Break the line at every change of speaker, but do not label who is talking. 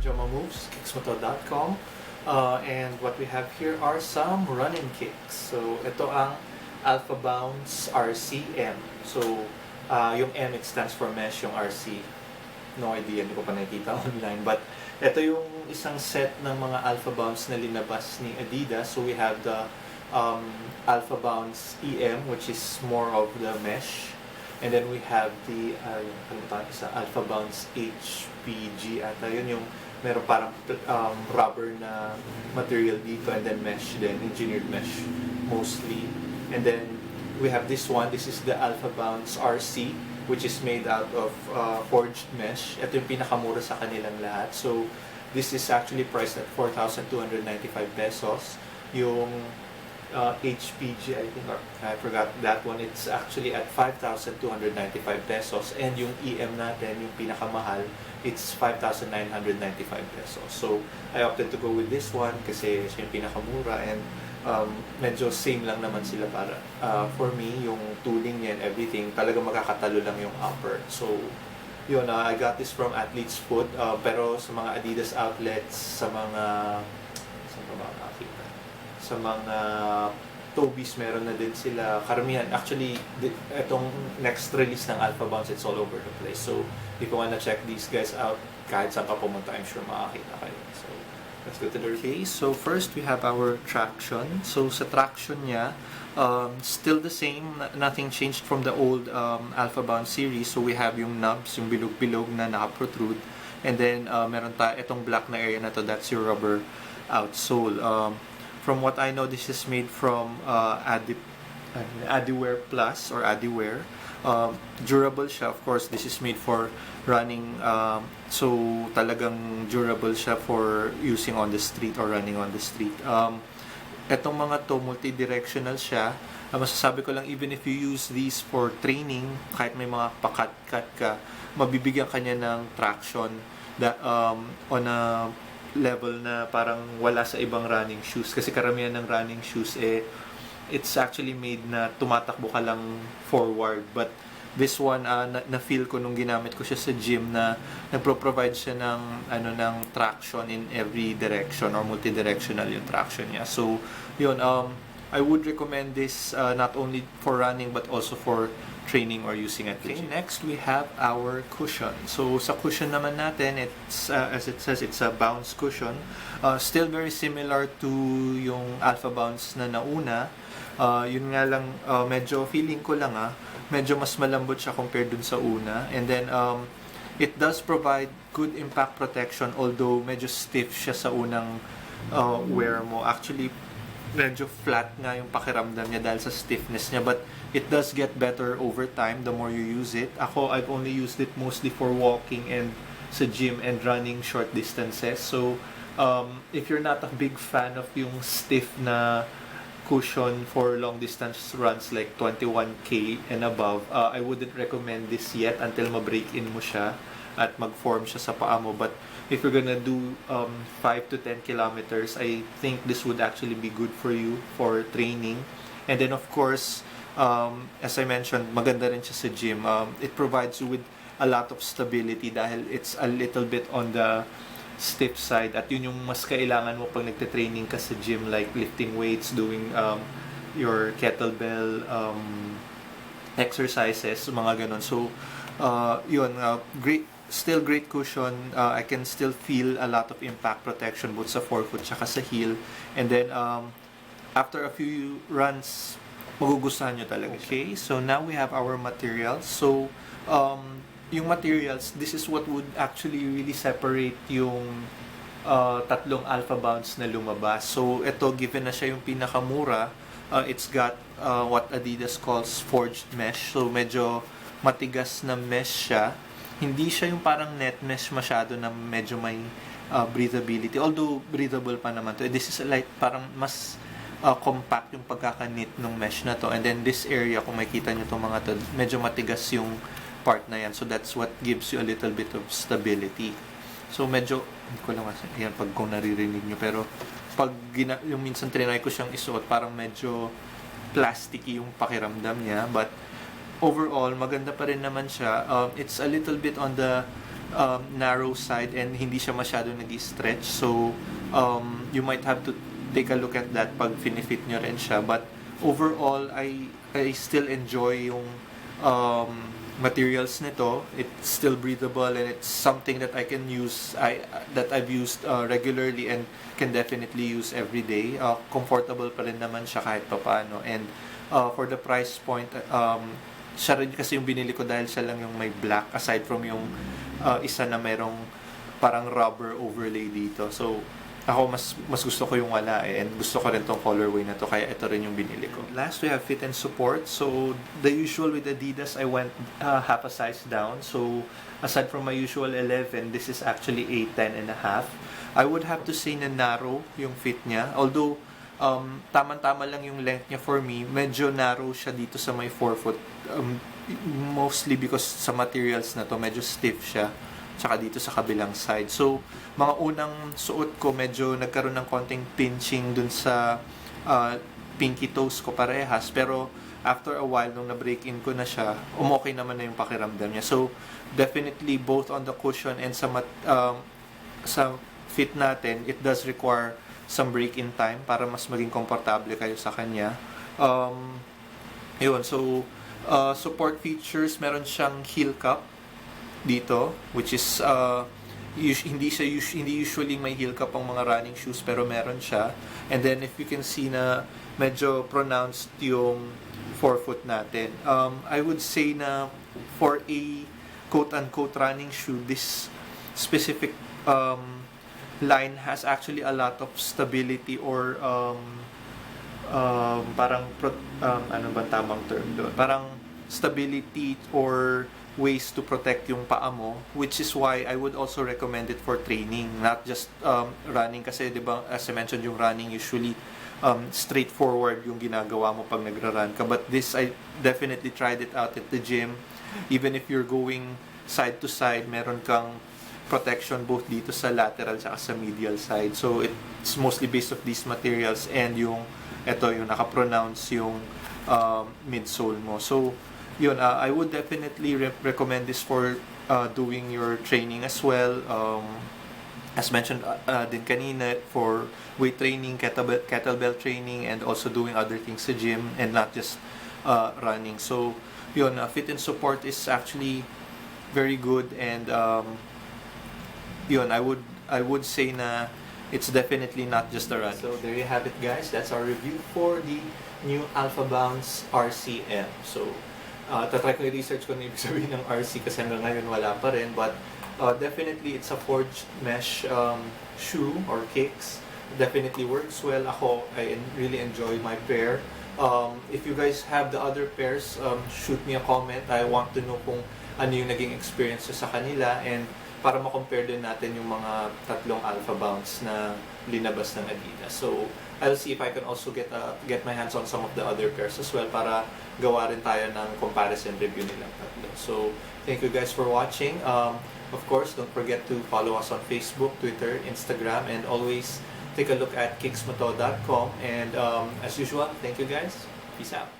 Joma Moves, kicksmoto.com. And what we have here are some running kicks. So, ito ang Alpha Bounce RCM. So, yung M, it stands for mesh, yung RC. No idea, hindi ko pa nakikita online. But, ito yung isang set ng mga Alpha Bounce na linabas ni Adidas. So, we have the Alpha Bounce EM, which is more of the mesh. And then we have the Alpha Bounce HPG ata. Yun yung meron parang rubber na material dito, and then mesh din, engineered mesh mostly. And then we have this one. This is the Alpha Bounce RC, which is made out of forged mesh. Ito yung pinakamura sa kanilang lahat. So this is actually priced at 4,295 pesos. Yung HPG, I think, or I forgot that one, it's actually at 5,295 pesos. And yung EM natin, yung pinakamahal, it's 5,995 pesos. So I opted to go with this one kasi siya yung pinakamura, and medyo same lang naman sila para for me, yung tooling niya and everything, talaga makakatalo lang yung upper. So yun, I got this from Athlete's Foot, pero sa mga Adidas outlets, sa mga saan ba makakita? Sa mga Tobies, meron na din sila. Karamihan, actually, itong next release ng Alpha Bounce, it's all over the place. So if you wanna check these guys out, kahit saan ka pumunta, I'm sure makakita kayo. So let's go to the review. Okay, so first we have our traction. So sa traction niya, still the same, nothing changed from the old Alpha Bounce series. So we have yung knobs, yung bilog-bilog na naka-protrude, and then meron itong black na area na to, that's your rubber outsole. From what I know, this is made from Adiwear Plus or Adiwear. Durable siya, of course. This is made for running, so talagang durable siya for using on the street or running on the street. Etong mga to, multi-directional siya. Masasabi ko lang, even if you use these for training, kahit may mga pakat-kat ka, mabibigyan ka niya ng traction that, on a level na parang wala sa ibang running shoes. Kasi karamihan ng running shoes, it's actually made na tumatakbo ka lang forward. But this one, na-feel ko nung ginamit ko siya sa gym, na nagpro-provide siya ng ng traction in every direction, or multi-directional yung traction niya. So yun, I would recommend this not only for running but also for training or using it. Okay, next we have our cushion. So sa cushion naman natin, it's as it says, it's a bounce cushion. Still very similar to yung Alpha Bounce na nauna. Yun nga lang, medyo feeling ko lang medyo mas malambot siya compared dun sa una. And then it does provide good impact protection, although medyo stiff siya sa unang wear mo. Actually, medyo flat nga yung pakiramdam niya dahil sa stiffness niya, but it does get better over time the more you use it. Ako, I've only used it mostly for walking and sa gym and running short distances. So if you're not a big fan of yung stiff na cushion for long distance runs like 21k and above, I wouldn't recommend this yet until ma-break in mo siya at mag-form siya sa paa mo. But if you're gonna do 5 to 10 kilometers, I think this would actually be good for you for training. And then of course, as I mentioned, maganda rin siya sa gym. It provides you with a lot of stability dahil it's a little bit on the stiff side, at yun yung mas kailangan mo pag nagte-training ka sa gym, like lifting weights, doing your kettlebell exercises, mga ganon. So yun, still great cushion. I can still feel a lot of impact protection both sa forefoot tsaka sa heel. And then after a few runs, magugustuhan nyo talaga. Okay, so now we have our materials. So yung materials, this is what would actually really separate yung tatlong Alpha Bounce na lumabas. So ito, given na siya yung pinakamura, it's got what Adidas calls forged mesh. So medyo matigas na mesh siya. Hindi siya yung parang net mesh masyado na medyo may breathability. Although breathable pa naman to. This is like parang mas compact yung pagkaka-knit ng mesh na to. And then this area, kung makita nyo itong mga to, medyo matigas yung part na yan. So that's what gives you a little bit of stability. So medyo, hindi ko lang yan pag kung naririnig nyo. Pero pag yung minsan trinay ko siyang isuot, parang medyo plasticky yung pakiramdam niya. But overall, maganda pa rin naman siya. It's a little bit on the narrow side and hindi siya masyado nag-stretch. So, you might have to take a look at that pag finifit nyo rin siya. But overall, I still enjoy yung materials nito. It's still breathable and it's something that I can use, that I've used regularly and can definitely use every day. Comfortable pa rin naman siya kahit papaano. And for the price point, siya rin kasi yung binili ko dahil siya lang yung may black, aside from yung isa na merong parang rubber overlay dito. So, ako mas gusto ko yung wala and gusto ko rin tong colorway na to, kaya ito rin yung binili ko. Last, we have fit and support. So, the usual with Adidas, I went half a size down. So, aside from my usual 11, this is actually a 10 and a half. I would have to say na narrow yung fit niya. Although, tama-tama lang yung length niya for me. Medyo narrow siya dito sa may forefoot. Mostly because sa materials na to, medyo stiff siya. Tsaka dito sa kabilang side. So, mga unang suot ko, medyo nagkaroon ng konting pinching dun sa pinky toes ko parehas. Pero, after a while, nung na-break in ko na siya, umokay naman na yung pakiramdam niya. So, definitely, both on the cushion and sa fit natin, it does require some break-in time para mas maging komportable kayo sa kanya. Yun, so, support features, meron siyang heel cup dito, which is hindi usually may heel cup ang mga running shoes, pero meron siya. And then if you can see na medyo pronounced yung forefoot natin. I would say na for a quote-unquote running shoe, this specific line has actually a lot of stability or parang ano ba tamang term doon? Parang stability or ways to protect yung paa mo, which is why I would also recommend it for training, not just running, kasi 'di ba, as I mentioned, yung running usually straightforward yung ginagawa mo pag nagra-run ka, but this, I definitely tried it out at the gym. Even if you're going side to side, meron kang protection both dito sa lateral at sa medial side. So it's mostly based of these materials, and yung naka-pronounce yung midsole mo. So yun, I would definitely recommend this for doing your training as well. As mentioned din kanina, for weight training, kettlebell training, and also doing other things sa gym and not just running. So yun, fit and support is actually very good, and yun, I would say na it's definitely not just a run. So there you have it, guys. That's our review for the new Alphabounce RCM. So tatry ko i-research ko na ibig sabihin ng RC kasi hanggang ngayon wala pa rin, but definitely it's a forged mesh shoe or kicks. Definitely works well. I really enjoy my pair. If you guys have the other pairs, shoot me a comment. I want to know kung ano yung naging experience sa kanila, and para ma-compare din natin yung mga tatlong Alphabounce na linabas ng Adidas. So, I'll see if I can also get my hands on some of the other pairs as well para gawa rin tayo ng comparison review nilang tatlo. So, thank you guys for watching. Of course, don't forget to follow us on Facebook, Twitter, Instagram, and always take a look at kicksmoto.com. And as usual, thank you guys. Peace out.